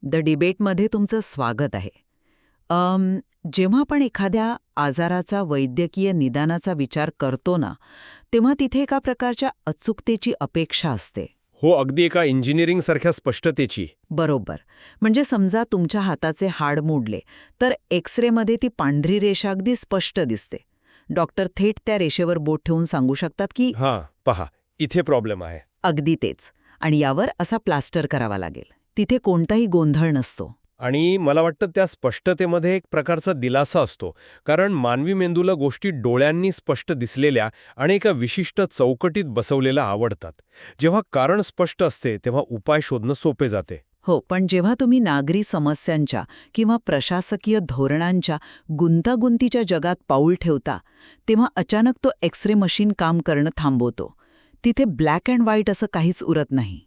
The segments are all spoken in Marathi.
द डिबेटमध्ये तुमचं स्वागत आहे. जेव्हा आपण एखाद्या आजाराचा वैद्यकीय निदानाचा विचार करतो ना, तेव्हा तिथे एका प्रकारच्या अचूकतेची अपेक्षा असते. हो, अगदी एका इंजिनिअरिंगसारख्या स्पष्टतेची. बरोबर. म्हणजे समजा तुमच्या हाताचे हाड मोडले, तर एक्स-रेमध्ये ती पांढरी रेषा अगदी स्पष्ट दिसते. डॉक्टर थेट त्या रेषेवर बोट ठेवून सांगू शकतात की हां, पहा, इथे प्रॉब्लेम आहे. अगदी तेच, आणि यावर असा प्लास्टर करावा लागेल. तिथे कोणताही गोंधळ नसतो. आणि मला वाटतं त्या स्पष्टतेमध्ये एक प्रकारचा दिलासा असतो, कारण मानवी मेंदूला गोष्टी डोळ्यांनी स्पष्ट दिसलेल्या आणि एका विशिष्ट चौकटीत बसवलेल्या आवडतात. जेव्हा कारण स्पष्ट असते तेव्हा उपाय शोधणं सोपे जाते. हो, पण जेव्हा तुम्ही नागरी समस्यांच्या किंवा प्रशासकीय धोरणांच्या गुंतागुंतीच्या जगात पाऊल ठेवता, तेव्हा अचानक तो एक्स-रे मशीन काम करणं थांबवतो. तिथे ब्लॅक अँड व्हाईट असं काहीच उरत नाही.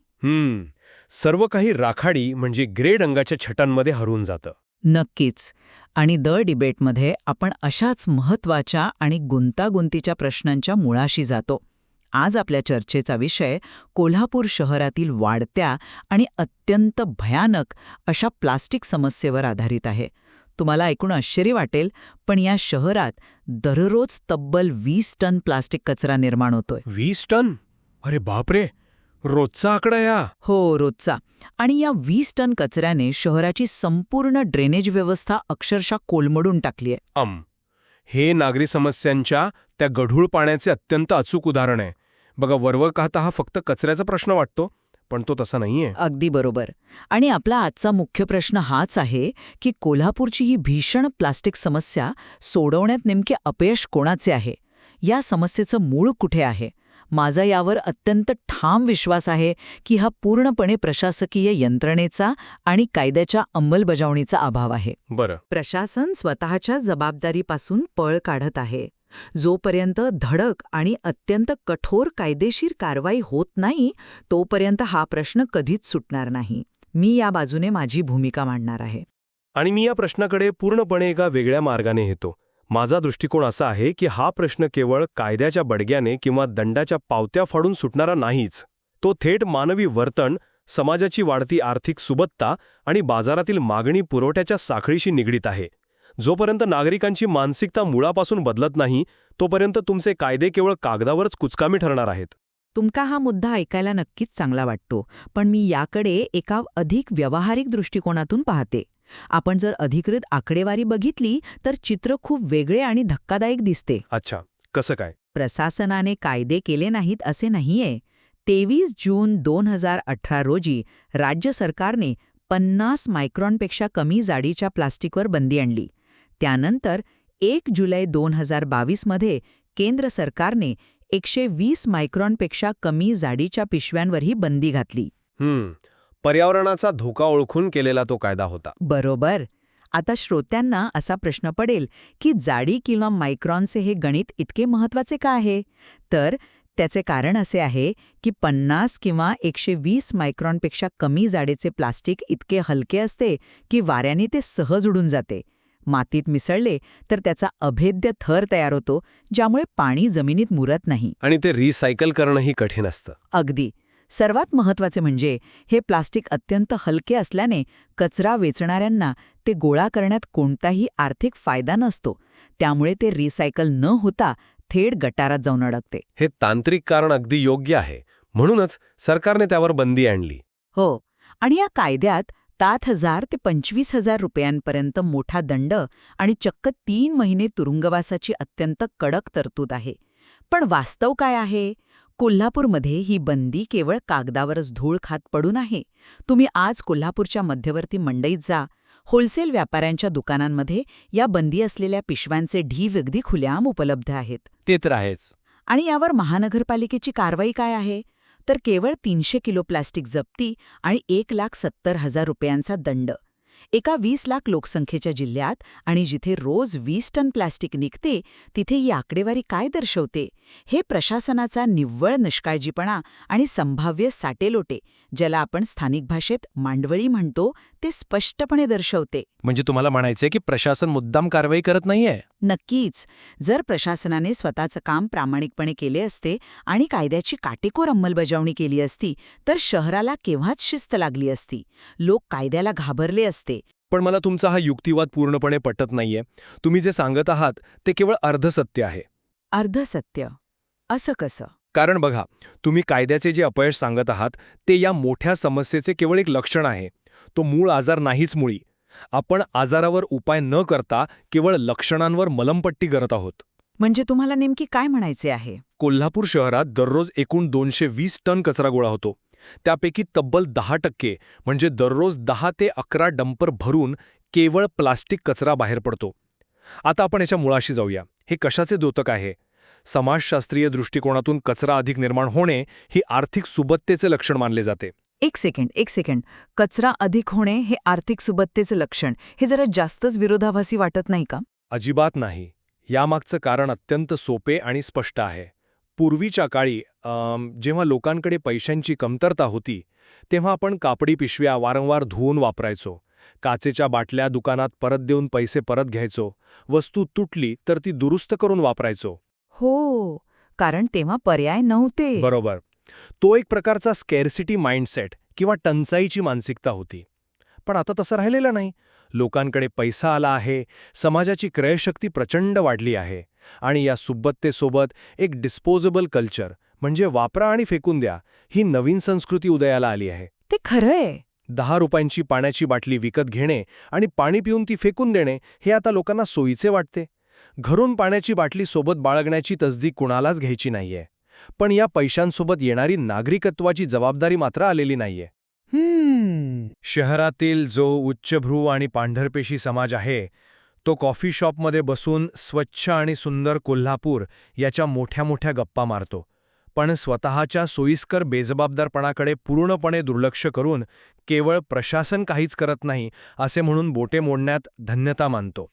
सर्व काही राखाडी म्हणजे ग्रे रंगाच्या छटांमध्ये हरवून जातं. नक्कीच. आणि द डिबेटमध्ये आपण अशाच महत्त्वाच्या आणि गुंतागुंतीच्या प्रश्नांच्या मुळाशी जातो. आज आपल्या चर्चेचा विषय कोल्हापूर शहरातील वाढत्या आणि अत्यंत भयानक अशा प्लास्टिक समस्येवर आधारित आहे. तुम्हाला ऐकून आश्चर्य वाटेल, पण या शहरात दररोज तब्बल 20 टन प्लास्टिक कचरा निर्माण होतोय. 20 टन? अरे बापरे, रोजचा आकडा या. हो, रोजचा. आणि या 20 टन कचऱ्याने शहराची संपूर्ण ड्रेनेज व्यवस्था अक्षरशः कोलमडून टाकली आहे. हे नागरी समस्यांच्या त्या गढूळ पाण्याचे अत्यंत अचूक उदाहरण आहे. बघा, वरवर पाहता हा फक्त कचऱ्याचा प्रश्न वाटतो, पण तो तसा नाहीये. अगदी बरोबर. आणि आपला आजचा मुख्य प्रश्न हाच आहे की कोल्हापूरची ही भीषण प्लास्टिक समस्या सोडवण्यात नेमके अपयश कोणाचे आहे? या समस्येचं मूळ कुठे आहे? माझा यावर अत्यंत ठाम विश्वास आहे की हा पूर्णपणे प्रशासकीय यंत्रणेचा आणि कायद्याच्या अंमलबजावणीचा अभाव आहे. बरं. प्रशासन स्वतःच्या जबाबदारीपासून पळ काढत आहे. जोपर्यंत धडक आणि अत्यंत कठोर कायदेशीर कारवाई होत नाही, तोपर्यंत हा प्रश्न कधीच सुटणार नाही. मी या बाजूने माझी भूमिका मांडणार आहे. आणि मी या प्रश्नाकडे पूर्णपणे एका वेगळ्या मार्गाने येतो. माझा दृष्टिकोन असा आहे की हा प्रश्न केवळ कायद्याच्या बडग्याने किंवा दंडाच्या पावत्या फाडून सुटणारा नाहीच. तो थेट मानवी वर्तन, समाजाची वाढती आर्थिक सुबत्ता आणि बाजारातील मागणी पुरवठ्याच्या साखळीशी निगडीत आहे. जोपर्यंत नागरिकांची मानसिकता मुळापासून बदलत नाही, तोपर्यंत तुमचे कायदे केवळ कागदावरच कुचकामी ठरणार आहेत. तुमका हा मुद्दा ऐकायला नक्कीच चांगला वाटतो, पण मी याकडे एका अधिक व्यावहारिक दृष्टिकोनातून पाहते. आपण जर अधिकृत आकडेवारी बघितली तर चित्र खूप वेगळे आणि धक्कादायक दिसते. अच्छा, कसं काय? प्रशासनाने कायदे केले नाहीत असे नाहीये. 23 जून 2018 रोजी राज्य सरकारने 50 मायक्रॉनपेक्षा कमी जाडीच्या प्लास्टिकवर बंदी आणली. त्यानंतर 1 जुलै 2022 मध्ये केंद्र सरकारने 120 मायक्रॉनपेक्षा कमी जाडीच्या पिशव्यांवरही बंदी घातली. पर्यावरणाचा धोका ओळखून केलेला तो कायदा होता. बरोबर. आता श्रोत्यांना असा प्रश्न पडेल की जाडी किंवा मायक्रॉनचे हे गणित इतके महत्त्वाचे का आहे? तर त्याचे कारण असे आहे की 50 किंवा 120 मायक्रॉनपेक्षा कमी जाडीचे प्लास्टिक इतके हलके असते की वाऱ्याने ते सहज उडून जाते. मातीत मिसळले तर त्याचा अभेद्य थर तयार होतो, ज्यामुळे पाणी जमिनीत मुरत नाही. आणि ते रिसायकल करणंही कठीण असतं. अगदी. सर्वात महत्त्वाचे म्हणजे हे प्लास्टिक अत्यंत हलके असल्याने कचरा वेचणाऱ्यांना ते गोळा करण्यात कोणताही आर्थिक फायदा नसतो. त्यामुळे ते रिसायकल न होता थेट गटारात जाऊन अडकते. हे तांत्रिक कारण अगदी योग्य आहे. म्हणूनच सरकारने त्यावर बंदी आणली. हो. आणि या कायद्यात 7,000 ते 25,000 रुपयांपर्यंत मोठा दंड आणि चक्क 3 महिने तुरुंगवासाची अत्यंत कडक तरतूद आहे. पण वास्तव काय आहे? कोल्हापूरमध्ये ही बंदी केवळ कागदावरच धूळ खात पडून आहे. तुम्ही आज कोल्हापूरच्या मध्यवर्ती मंडईत जा. होलसेल व्यापाऱ्यांच्या दुकानांमध्ये या बंदी असलेल्या पिशव्यांचे ढीग अगदी खुलेआम उपलब्ध आहेत. ते तर आहेच. आणि यावर महानगरपालिकेची कारवाई काय आहे? तर केवळ 300 किलो प्लास्टिक जप्ती आणि 1,70,000 रुपयांचा दंड. एका 20 लाख लोकसंख्येच्या जिल्ह्यात आणि जिथे रोज 20 टन प्लास्टिक निघते तिथे ही आकडेवारी काय दर्शवते? हे प्रशासनाचा निव्वळ निष्काळजीपणा आणि संभाव्य साटेलोटे, ज्याला आपण स्थानिक भाषेत मांडवळी म्हणतो, ते स्पष्टपणे दर्शवते. म्हणजे तुम्हाला म्हणायचंय की प्रशासन मुद्दाम कारवाई करत नाहीये? नक्कीच. जर प्रशासनाने स्वतःचं काम प्रामाणिकपणे केले असते आणि कायद्याची काटेकोर अंमलबजावणी केली असती तर शहराला केव्हाच शिस्त लागली असती. लोक कायद्याला घाबरले असते. पण मला तुमचा हा युक्तिवाद पूर्णपणे पटत नाहीये. तुम्ही जे सांगत आहात ते केवळ अर्धसत्य आहे. अर्धसत्य असं कसं? कारण बघा, तुम्ही कायद्याचे जे अपयश सांगत आहात ते या मोठ्या समस्येचे केवळ एक लक्षण आहे. तो मूळ आजार नाहीच मुळी. आपण आजारावर उपाय न करता केवळ लक्षणांवर मलमपट्टी करत आहोत. म्हणजे तुम्हाला नेमकी काय म्हणायचे आहे? कोल्हापूर शहरात दररोज एकूण 220 टन कचरा गोळा होतो. त्यापैकी तब्बल 10% म्हणजे दररोज 10 ते 11 डंपर भरून केवळ प्लास्टिक कचरा बाहेर पडतो. आता आपण याच्या मुळाशी जाऊया. हे कशाचे द्योतक आहे? समाजशास्त्रीय दृष्टिकोनातून कचरा अधिक निर्माण होणे ही आर्थिक सुबत्तेचे लक्षण मानले जाते. एक सेकंड. कचरा अधिक होणे हे आर्थिक सुबत्तेचं लक्षण, हे जरा जास्तच विरोधाभासी वाटत नाही का? अजिबात नाही. यामागचं कारण अत्यंत सोपे आणि स्पष्ट आहे. पूर्वीच्या काळी जेव्हा लोकांकडे पैशांची कमतरता होती तेव्हा आपण कापडी पिशव्या वारंवार धुवून वापरायचो. काचेच्या बाटल्या दुकानात परत देऊन पैसे परत घ्यायचो. वस्तू तुटली तर ती दुरुस्त करून वापरायचो. हो, कारण तेव्हा पर्याय नव्हते. बरोबर. तो एक प्रकारचा स्कॅर्सिटी माइंडसेट किंवा टंचाईची मानसिकता होती. पण आता तसं राहिलेलं नाही. लोकांकडे पैसा आला आहे, समाजाची क्रयशक्ती प्रचंड वाढली आहे आणि या सुबत्तेसोबत एक डिस्पोजेबल कल्चर म्हणजे वापरा आणि फेकून द्या ही नवीन संस्कृती उदयाला आली आहे. ते खरंय. 10 रुपयांची पाण्याची बाटली विकत घेणे आणि पाणी पिऊन ती फेकून देणे हे आता लोकांना सोयीचे वाटते. घरून पाण्याची बाटली सोबत बाळगण्याची तसदी कुणालाच घ्यायची नाहीये. पण या पैशांसोबत येणारी नागरिकत्वाची जबाबदारी मात्र आलेली नाहीये. शहरातील जो उच्चभ्रू आणि पांढरपेशी समाज आहे तो कॉफी शॉपमध्ये बसून स्वच्छ आणि सुंदर कोल्हापूर याच्या मोठ्या मोठ्या गप्पा मारतो. पण स्वतःच्या सोयीस्कर बेजबाबदारपणाकडे पूर्णपणे दुर्लक्ष करून केवळ प्रशासन काहीच करत नाही असे म्हणून बोटे मोडण्यात धन्यता मानतो.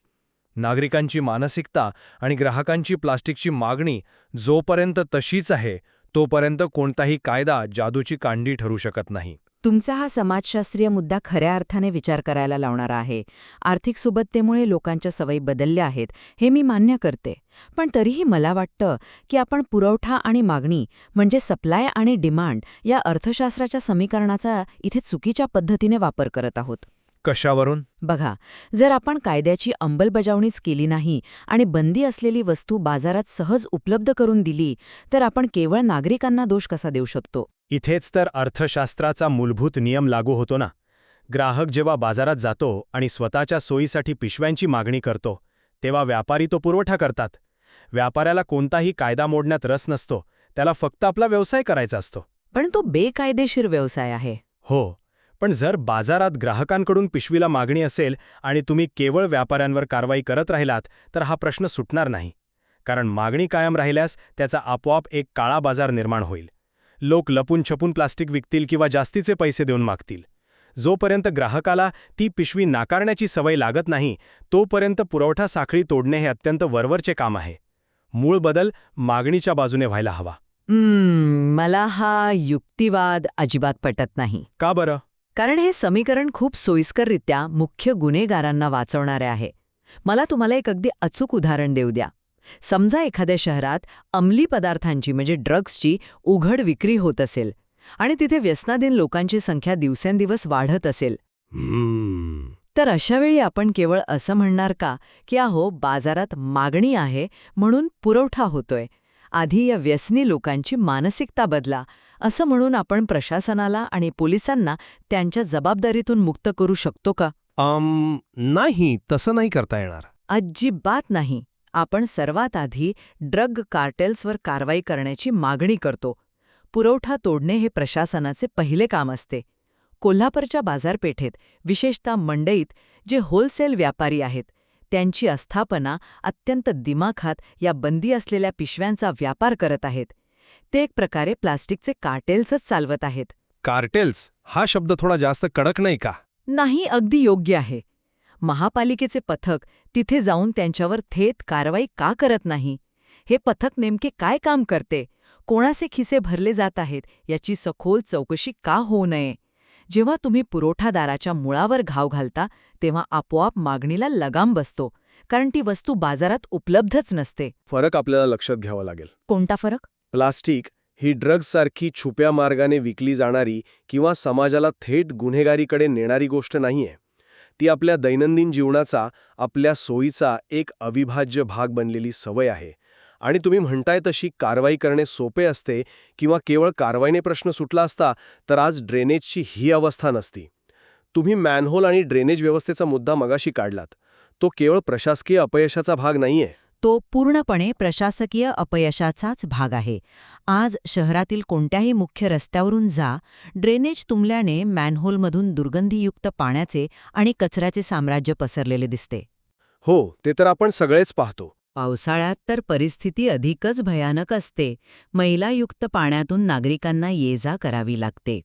नागरिकांची मानसिकता आणि ग्राहकांची प्लास्टिकची मागणी जोपर्यंत तशीच आहे तोपर्यंत कोणताही कायदा जादूची कांडी ठरू शकत नाही. तुमचा हा समाजशास्त्रीय मुद्दा खऱ्या अर्थाने विचार करायला लावणारा आहे. आर्थिक सुबत्तेमुळे लोकांच्या सवयी बदलल्या आहेत हे मी मान्य करते. पण तरीही मला वाटतं की आपण पुरवठा आणि मागणी म्हणजे सप्लाय आणि डिमांड या अर्थशास्त्राच्या समीकरणाचा इथे चुकीच्या पद्धतीने वापर करत आहोत. कशावरून? बघा, जर आपण कायद्याची अंमलबजावणीच केली नाही आणि बंदी असलेली वस्तू बाजारात सहज उपलब्ध करून दिली तर आपण केवळ नागरिकांना दोष कसा देऊ शकतो? इथेच तर अर्थशास्त्राचा मूलभूत नियम लागू होतो ना. ग्राहक जेव्हा बाजारात जातो आणि स्वतःच्या सोयीसाठी पिशव्यांची मागणी करतो तेव्हा व्यापारी तो पुरवठा करतात. व्यापाऱ्याला कोणताही कायदा मोडण्यात रस नसतो. त्याला फक्त आपला व्यवसाय करायचा असतो. पण तो बेकायदेशीर व्यवसाय आहे. हो, पण जर बाजारात ग्राहकांकडून पिशवीला मागणी असेल आणि तुम्ही केवळ व्यापाऱ्यांवर कारवाई करत राहिलात तर हा प्रश्न सुटणार नाही. कारण मागणी कायम राहिल्यास त्याचा आपोआप एक काळा बाजार निर्माण होईल. लोक लपून छपून प्लास्टिक विकतील किंवा जास्तीचे पैसे देऊन मागतील. जोपर्यंत ग्राहकाला ती पिशवी नाकारण्याची सवय लागत नाही तोपर्यंत पुरवठा साखळी तोडणे हे अत्यंत वरवरचे काम आहे. मूळ बदल मागणीच्या बाजूने व्हायला हवा. मला हा युक्तिवाद अजिबात पटत नाही. का बरं? कारण हे समीकरण खूप सोयीस्कररित्या मुख्य गुन्हेगारांना वाचवणारे आहे. मला तुम्हाला एक अगदी अचूक उदाहरण देऊ द्या. समजा एखाद्या शहरात अंमली पदार्थांची म्हणजे ड्रग्सची उघड विक्री होत असेल आणि तिथे व्यसनाधीन लोकांची संख्या दिवसेंदिवस वाढत असेल. तर अशावेळी आपण केवळ असं म्हणणार का की अहो बाजारात मागणी आहे म्हणून पुरवठा होतोय, आधी या व्यसनी लोकांची मानसिकता बदला, असं म्हणून आपण प्रशासनाला आणि पोलिसांना त्यांच्या जबाबदारीतून मुक्त करू शकतो का? नाही, तसं नाही करता येणार. अजिबात नाही. आपण सर्वात आधी ड्रग कार्टेल्सवर कारवाई करण्याची मागणी करतो. पुरवठा तोडणे हे प्रशासनाचे पहिले काम असते. कोल्हापूरच्या बाजारपेठेत, विशेषतः मंडईत जे होलसेल व्यापारी आहेत त्यांची आस्थापना अत्यंत दिमाखात या बंदी असलेल्या पिशव्यांचा व्यापार करत आहेत. ते एक प्रकारे प्लास्टिकचे कार्टेल्सच चालवत आहेत. कार्टेल्स हा शब्द थोडा जास्त कडक नाही का? नाही, अगदी योग्य आहे. महापालिकेचे पथक तिथे जाऊन त्यांच्यावर थेट कारवाई का करत नाही? हे पथक नेमके काय काम करते? कोणाचे खिसे भरले जात आहेत याची सखोल चौकशी का होऊ नये? जेव्हा तुम्ही पुरवठादाराच्या मुळावर घाव घालता तेव्हा आपोआप मागणीला लगाम बसतो, कारण ती वस्तू बाजारात उपलब्धच नसते. फरक आपल्याला लक्षात घ्यावा लागेल. कोणता फरक? प्लास्टिक ही ड्रग्जसारखी छुप्या मार्गाने विकली जाणारी किंवा समाजाला थेट गुन्हेगारीकडे नेणारी गोष्ट नाहीये. ती आपल्या दैनंदिन जीवनाचा, आपल्या सोयीचा एक अविभाज्य भाग बनलेली सवय आहे. आणि तुम्ही म्हणताय तशी कारवाई करणे सोपे असते किंवा केवळ कारवाईने प्रश्न सुटला असता तर आज ड्रेनेजची ही अवस्था नसती. तुम्ही मॅनहोल आणि ड्रेनेज व्यवस्थेचा मुद्दा मगाशी काढलात. तो केवळ प्रशासकीय अपयशाचा भाग नाहीये. तो पूर्णपणे प्रशासकीय अपयशाचाच भाग आहे. आज शहरातील कोणत्याही मुख्य रस्त्यावरून जा, ड्रेनेज तुंबल्याने मॅनहोलमधून दुर्गंधीयुक्त पाण्याचे आणि कचऱ्याचे साम्राज्य पसरलेले दिसते. हो, ते तर आपण सगळेच पाहतो. पावसाळ्यात तर परिस्थिती अधिकच भयानक असते. मैलायुक्त पाण्यातून नागरिकांना ये-जा करावी लागते.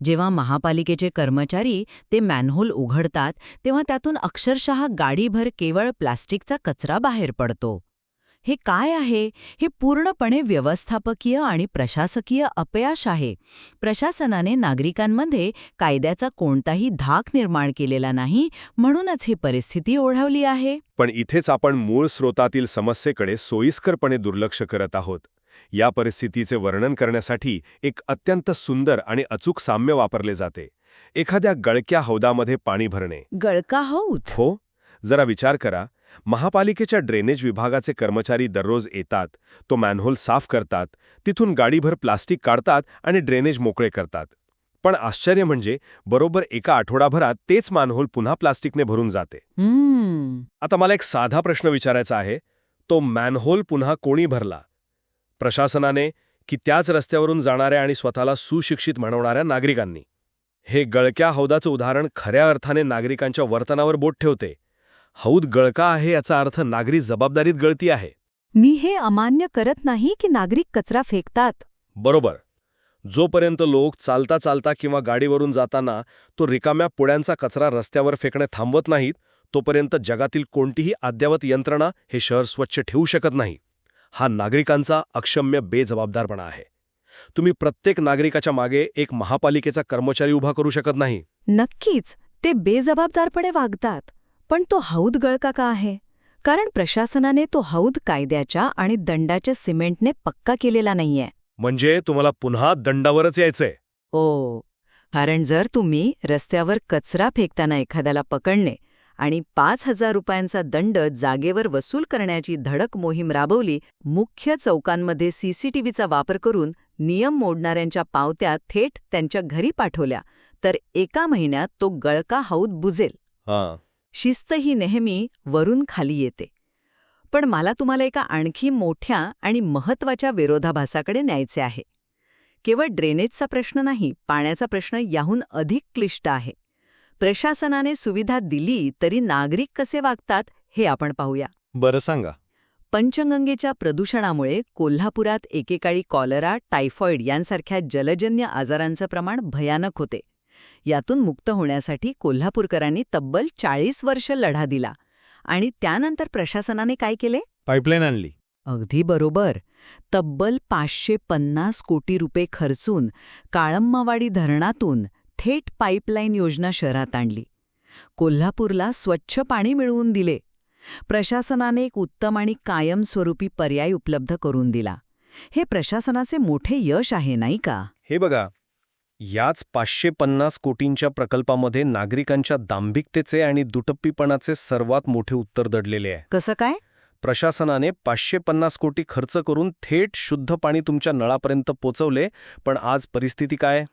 जेव्हा महापालिकेचे कर्मचारी ते मॅनहोल उघडतात तेव्हा त्यातून अक्षरशः गाडीभर केवळ प्लास्टिकचा कचरा बाहेर पडतो. हे काय आहे? हे पूर्णपणे व्यवस्थापकीय आणि प्रशासकीय अपयश आहे. प्रशासनाने नागरिकांमध्ये कायद्याचा कोणताही धाक निर्माण केलेला नाही, म्हणूनच ही परिस्थिती ओढावली आहे. पण इथेच आपण मूळ स्रोतातील समस्येकडे सोयीस्करपणे दुर्लक्ष करत आहोत. या परिस्थितीचे वर्णन करण्यासाठी एक अत्यंत सुंदर आणि अचूक साम्य वापरले जाते. एखाद्या गळक्या हौदामध्ये पाणी भरणे. गळका हौद? हो, जरा विचार करा. महापालिकेच्या ड्रेनेज विभागाचे कर्मचारी दररोज येतात, तो मॅनहोल साफ करतात, तिथून गाडीभर प्लास्टिक काढतात आणि ड्रेनेज मोकळे करतात. पण आश्चर्य म्हणजे बरोबर एका आठवडाभरात तेच मॅनहोल पुन्हा प्लास्टिकने भरून जाते. आता मला एक साधा प्रश्न विचारायचा आहे. तो मॅनहोल पुन्हा कोणी भरला? प्रशासनाने की त्याच रस्त्यावरून जाणाऱ्या आणि स्वतःला सुशिक्षित म्हणवणाऱ्या नागरिकांनी? हे गळक्या हौदाचं उदाहरण खऱ्या अर्थाने नागरिकांच्या वर्तनावर बोट ठेवते. हौद गळका आहे याचा अर्थ नागरी जबाबदारीत गळती आहे. मी हे अमान्य करत नाही की नागरिक कचरा फेकतात. बरोबर. जोपर्यंत लोक चालता चालता किंवा गाडीवरून जाताना तो रिकाम्या पुड्यांचा कचरा रस्त्यावर फेकणे थांबवत नाहीत, तोपर्यंत जगातील कोणतीही अद्ययावत यंत्रणा हे शहर स्वच्छ ठेवू शकत नाही. हा नागरिकांचा अक्षम्य बेजबाबदारपणा आहे. तुम्ही प्रत्येक नागरिकाच्या मागे एक महापालिकेचा कर्मचारी उभा करू शकत नाही. नक्कीच ते बेजबाबदारपणे वागतात. पण तो हौद गळका का आहे? कारण प्रशासनाने तो हौद कायद्याच्या आणि दंडाच्या सिमेंटने पक्का केलेला नाहीये. म्हणजे तुम्हाला पुन्हा दंडावरच यायचंय. ओ, कारण जर तुम्ही रस्त्यावर कचरा फेकताना एखाद्याला पकडणे आणि 5,000 रुपयांचा दंड जागेवर वसूल करण्याची धडक मोहीम राबवली, मुख्य चौकांमध्ये सीसीटीव्हीचा वापर करून नियम मोडणाऱ्यांच्या पावत्या थेट त्यांच्या घरी पाठवल्या, तर एका महिन्यात तो गळका हौद बुजेल. शिस्त ही नेहमी वरून खाली येते. पण मला तुम्हाला एका आणखी मोठ्या आणि महत्त्वाच्या विरोधाभासाकडे न्यायचे आहे. केवळ ड्रेनेजचा प्रश्न नाही, पाण्याचा प्रश्न याहून अधिक क्लिष्ट आहे. प्रशासनाने सुविधा दिली तरी नागरिक कसे वागतात हे आपण पाहूया. बरं, सांगा. पंचगंगेच्या प्रदूषणामुळे कोल्हापुरात एकेकाळी कॉलरा, टायफॉइड यांसारख्या जलजन्य आजारांचं प्रमाण भयानक होते. यातून मुक्त होण्यासाठी कोल्हापूरकरांनी तब्बल 40 वर्ष लढा दिला. आणि त्यानंतर प्रशासनाने काय केले? पाईपलाईन आणली. अगदी बरोबर. तब्बल 550 कोटी रुपये खर्चून काळम्मावाडी धरणातून थेट पाईपलाईन योजना शहरात आणली. कोल्हापूरला स्वच्छ पाणी मिळवून दिले. प्रशासनाने एक उत्तम आणि कायमस्वरूपी पर्याय उपलब्ध करून दिला. हे प्रशासनाचे मोठे यश आहे, नाही का? हे बघा, याच 550 कोटींच्या प्रकल्पामध्ये नागरिकांच्या दांभिकतेचे आणि दुटप्पीपणाचे सर्वात मोठे उत्तर दडलेले आहे. कसं काय? प्रशासनाने 550 कोटी खर्च करून थेट शुद्ध पाणी तुमच्या नळापर्यंत पोचवले, पण आज परिस्थिती काय?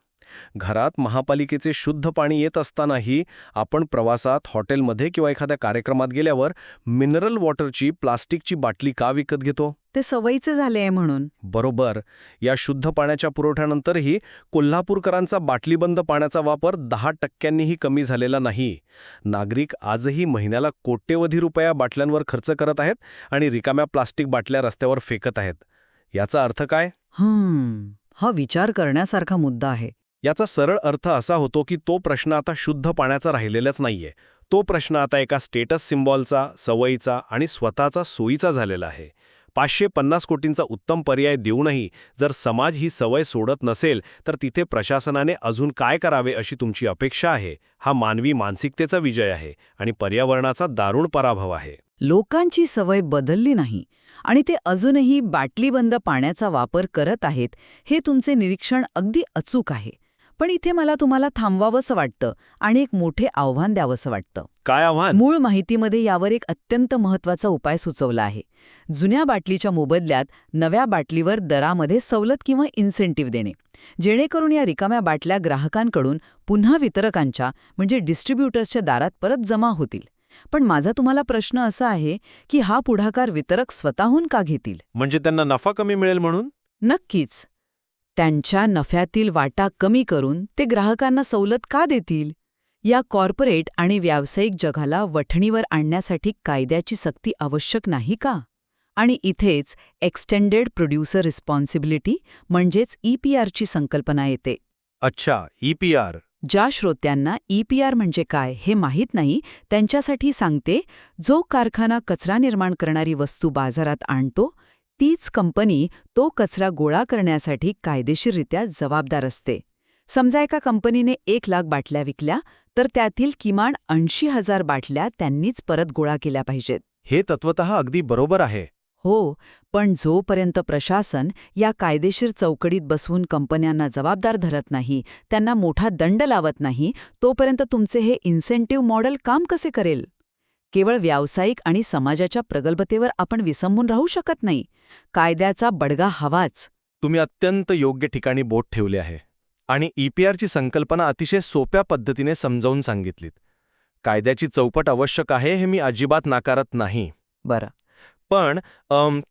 घरात महापालिकेचे शुद्ध पाणी येत असतानाही आपण प्रवासात, हॉटेलमध्ये किंवा एखाद्या कार्यक्रमात गेल्यावर मिनरल वॉटरची प्लास्टिकची बाटली का विकत घेतो? ते सवयीचे झाले आहे म्हणून. बरोबर. या शुद्ध पाण्याच्या पुरवठ्यानंतरही कोल्हापूरकरांचा बाटलीबंद पाण्याचा वापर 10%नीही कमी झालेला नाही. नागरिक आजही महिन्याला कोट्यवधी रुपया बाटल्यांवर खर्च करत आहेत आणि रिकाम्या प्लास्टिक बाटल्या रस्त्यावर फेकत आहेत. याचा अर्थ काय? हा विचार करण्यासारखा मुद्दा आहे. याचा सरळ अर्थ असा होतो की तो प्रश्न आता शुद्ध पाण्याचा राहिलेलाच नाहीये. तो प्रश्न आता एका स्टेटस सिम्बॉलचा, सवयीचा आणि स्वतःचा सोयीचा झालेला आहे. 550 कोटींचा उत्तम पर्याय देऊनही जर समाज ही सवय सोडत नसेल तर तिथे प्रशासनाने अजून काय करावे अशी तुमची अपेक्षा आहे? हा मानवी मानसिकतेचा विजय आहे आणि पर्यावरणाचा दारुण पराभव आहे. लोकांची सवय बदलली नाही आणि ते अजूनही बाटलीबंद पाण्याचा वापर करत आहेत हे तुमचे निरीक्षण अगदी अचूक आहे. पण इथे मला तुम्हाला थांबवावंसं वाटतं आणि एक मोठे आव्हान द्यावंसं वाटतं. काय आव्हान? मूळ माहितीमध्ये यावर एक अत्यंत महत्त्वाचा उपाय सुचवला आहे. जुन्या बाटलीच्या मोबदल्यात नव्या बाटलीवर दरामध्ये सवलत किंवा इन्सेंटिव्ह देणे, जेणेकरून या रिकाम्या बाटल्या ग्राहकांकडून पुन्हा वितरकांच्या म्हणजे डिस्ट्रीब्युटर्सच्या दारात परत जमा होतील. पण माझा तुम्हाला प्रश्न असा आहे की हा पुढाकार वितरक स्वतःहून का घेतील? म्हणजे त्यांना नफा कमी मिळेल म्हणून? नक्कीच. त्यांच्या नफ्यातील वाटा कमी करून ते ग्राहकांना सवलत का देतील? या कॉर्पोरेट आणि व्यावसायिक जगाला वठणीवर आणण्यासाठी कायद्याची सक्ती आवश्यक नाही का? आणि इथेच एक्सटेंडेड प्रोड्युसर रिस्पॉन्सिबिलिटी म्हणजेच EPRची संकल्पना येते. अच्छा, EPR. ज्या श्रोत्यांना EPR म्हणजे काय हे माहीत नाही त्यांच्यासाठी सांगते, जो कारखाना कचरा निर्माण करणारी वस्तू बाजारात आणतो तीच कंपनी तो कचरा गोळा करण्यासाठी कायदेशीररित्या जबाबदार असते. समजा एका कंपनीने 1,00,000 बाटल्या विकल्या तर त्यातील किमान 80,000 बाटल्या त्यांनीच परत गोळा केल्या पाहिजेत. हे तत्वतः अगदी बरोबर आहे. हो, पण जोपर्यंत प्रशासन या कायदेशीर चौकडीत बसवून कंपन्यांना जबाबदार धरत नाही, त्यांना मोठा दंड लावत नाही, तोपर्यंत तुमचे हे इन्सेंटिव्ह मॉडेल काम कसे करेल? केवळ व्यावसायिक आणि समाजाच्या प्रगल्भतेवर आपण विसंबून राहू शकत नाही. कायद्याचा बडगा हवाच. तुम्ही अत्यंत योग्य ठिकाणी बोट ठेवले आहे आणि EPRची संकल्पना अतिशय सोप्या पद्धतीने समजावून सांगितलीत. कायद्याची चौकट आवश्यक आहे हे मी अजिबात नाकारत नाही. बरं. पण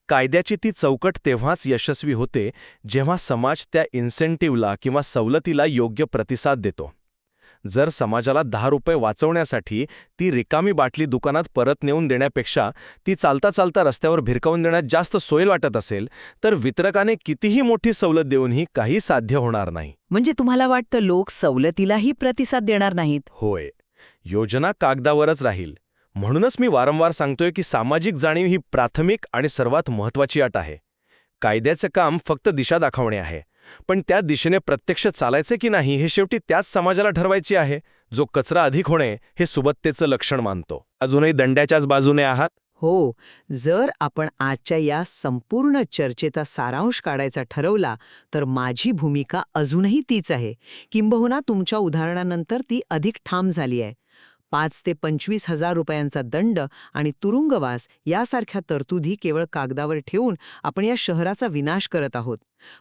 कायद्याची ती चौकट तेव्हाच यशस्वी होते जेव्हा समाज त्या इन्सेंटिव्हला किंवा सवलतीला योग्य प्रतिसाद देतो. जर समाजाला 10 रुपये वाचवण्यासाठी ती रिकामी बाटली दुकानात परत नेऊन देण्यापेक्षा ती चालता चालता रस्त्यावर भिरकावून देण्यात जास्त सोयील वाटत असेल तर वितरकाने कितीही मोठी सवलत देऊनही काही साध्य होणार नाही. म्हणजे तुम्हाला वाटतं लोक सवलतीलाही प्रतिसाद देणार नाहीत? होय, योजना कागदावरच राहील. म्हणूनच मी वारंवार सांगतोय की सामाजिक जाणीव ही प्राथमिक आणि सर्वात महत्त्वाची अट आहे. कायद्याचं काम फक्त दिशा दाखवणे आहे, पण त्या दिशेने प्रत्यक्ष चालायचे की नाही हे शेवटी त्याच समाजाला ठरवायचे आहे जो कचरा अधिक होणे हे सुबत्तेचं लक्षण मानतो. अजूनही दंड्याच्याच बाजूने आहात? हो, जर आपण आजच्या या संपूर्ण चर्चेचा सारांश काढायचा ठरवला तर माझी भूमिका अजूनही तीच आहे. किंबहुना तुमच्या उदाहरणानंतर ती अधिक ठाम झाली आहे. 5 ते 25,000 रुपयांचा दंड आणि तुरुंगवास यासारख्या तरतुदी केवळ कागदावर ठेवून आपण या शहराचा विनाश करत आहोत.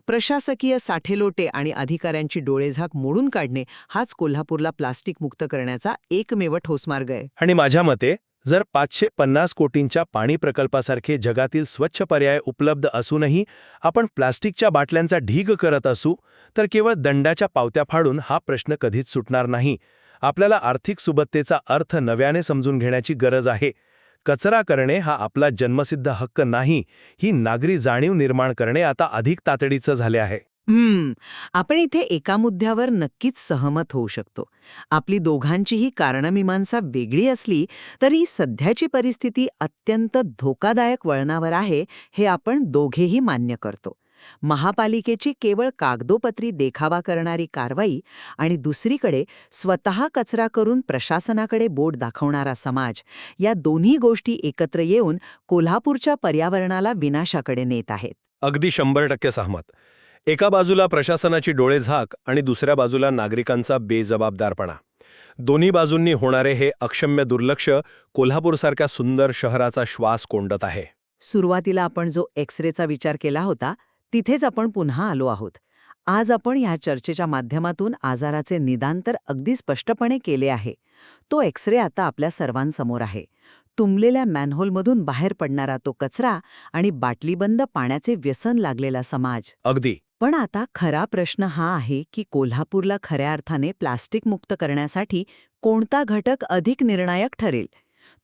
प्रशासकीय साठेलोटे आणि अधिकाऱ्यांची डोळेझाक मोडून काढणे हाच कोल्हापूरला प्लास्टिक मुक्त करण्याचा एकमेव ठोस मार्ग आहे. आणि माझ्या मते जर 550 कोटींच्या पाणी प्रकल्पासारखे जगातील स्वच्छ पर्याय उपलब्ध असूनही आपण प्लास्टिकच्या बाटल्यांचा ढीग करत असू तर केवळ दंडाच्या पावत्या फाडून हा प्रश्न कधीच सुटणार नाही. आपल्याला आर्थिक सुबत्तेचा अर्थ नव्याने समजून घेण्याची गरज आहे. कचरा करणे हा आपला जन्मसिद्ध हक्क नाही, ही नागरी जाणीव निर्माण करणे आता अधिक तातडीचं झाले आहे. आपण इथे एका मुद्द्यावर नक्कीच सहमत होऊ शकतो. आपली दोघांचीही कारणमीमांसा वेगळी असली तरी सध्याची परिस्थिती अत्यंत धोकादायक वळणावर आहे हे आपण दोघेही मान्य करतो. महापालिकेची केवळ कागदोपत्री देखावा करणारी कारवाई आणि दुसरीकडे स्वतः कचरा करून प्रशासनाकडे बोट दाखवणारा समाज, या दोन्ही गोष्टी एकत्र येऊन कोल्हापूरच्या पर्यावरणाला विनाशाकडे नेत आहेत. अगदी 100% सहमत. एका बाजूला प्रशासनाची डोळेझाक आणि दुसऱ्या बाजूला नागरिकांचा बेजबाबदारपणा. दोन्ही बाजूंनी होणारे हे अक्षम्य दुर्लक्ष कोल्हापूरसारख्या सुंदर शहराचा श्वास कोंडत आहे. सुरुवातीला आपण जो एक्सरेचा विचार केला होता तिथेच आपण पुन्हा आलो आहोत. आज आपण ह्या चर्चेच्या माध्यमातून आजाराचे निदान तर अगदी स्पष्टपणे केले आहे. तो एक्सरे आता आपल्या सर्वांसमोर आहे. तुंबलेल्या मॅनहोलमधून बाहेर पडणारा तो कचरा आणि बाटलीबंद पाण्याचे व्यसन लागलेला समाज. अगदी. पण आता खरा प्रश्न हा आहे की कोल्हापूरला खऱ्या अर्थाने प्लास्टिक मुक्त करण्यासाठी कोणता घटक अधिक निर्णायक ठरेल?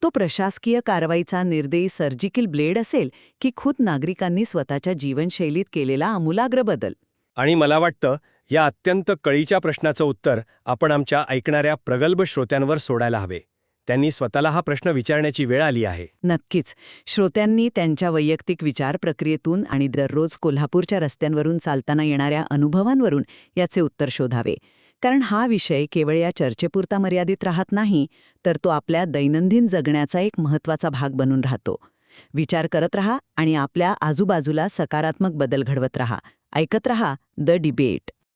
तो प्रशासकीय कारवाईचा निर्दयी सर्जिकल ब्लेड असेल की खुद नागरिकांनी स्वतःच्या जीवनशैलीत केलेला आमूलाग्र बदल? आणि मला वाटतं या अत्यंत कळीच्या प्रश्नाचं उत्तर आपण आमच्या ऐकणाऱ्या प्रगल्भ श्रोत्यांवर सोडायला हवे. त्यांनी स्वतःला हा प्रश्न विचारण्याची वेळ आली आहे. नक्कीच. श्रोत्यांनी त्यांच्या वैयक्तिक विचार प्रक्रियेतून आणि दररोज कोल्हापूरच्या रस्त्यांवरून चालताना येणाऱ्या अनुभवांवरून याचे उत्तर शोधावे. कारण हा विषय केवळ या चर्चेपुरता मर्यादित राहत नाही, तर तो आपल्या दैनंदिन जगण्याचा एक महत्त्वाचा भाग बनून राहतो. विचार करत रहा आणि आपल्या आजूबाजूला सकारात्मक बदल घडवत रहा. ऐकत रहा द डिबेट.